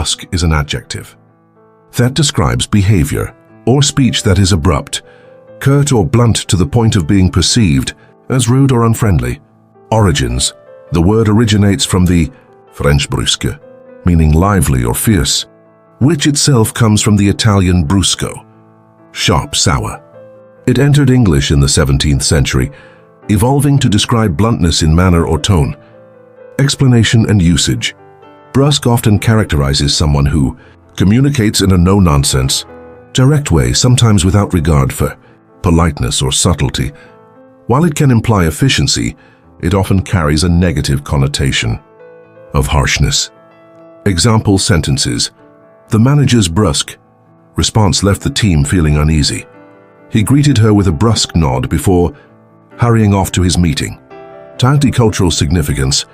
brusque is an adjective that describes behavior or speech that is abrupt, curt or blunt to the point of being perceived as rude or unfriendly. Origins: the word originates from the French brusque, meaning lively or fierce, which itself comes from the Italian brusco, sharp, sour. It entered English in the 17th century, evolving to describe bluntness in manner or tone. Explanation and usage: brusque often characterizes someone who communicates in a no-nonsense, direct way, sometimes without regard for politeness or subtlety. While it can imply efficiency, it often carries a negative connotation of harshness. Example sentences: the manager's brusque response left the team feeling uneasy. He greeted her with a brusque nod before hurrying off to his meeting. Multicultural significance: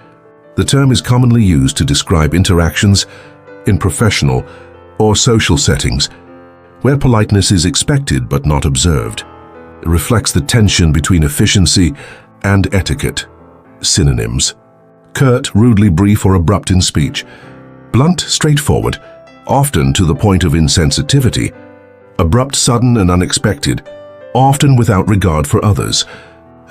the term is commonly used to describe interactions in professional or social settings where politeness is expected but not observed. It reflects the tension between efficiency and etiquette. Synonyms: curt, rudely brief or abrupt in speech; blunt, straightforward, often to the point of insensitivity; abrupt, sudden and unexpected, often without regard for others.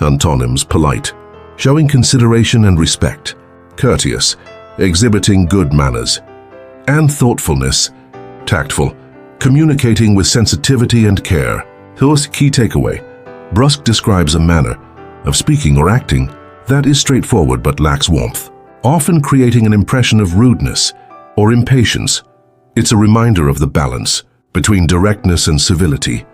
Antonyms: polite, showing consideration and respect; courteous, exhibiting good manners; and thoughtfulness, tactful, communicating with sensitivity and care. Thus, key takeaway: brusque describes a manner of speaking or acting that is straightforward but lacks warmth, often creating an impression of rudeness or impatience. It's a reminder of the balance between directness and civility,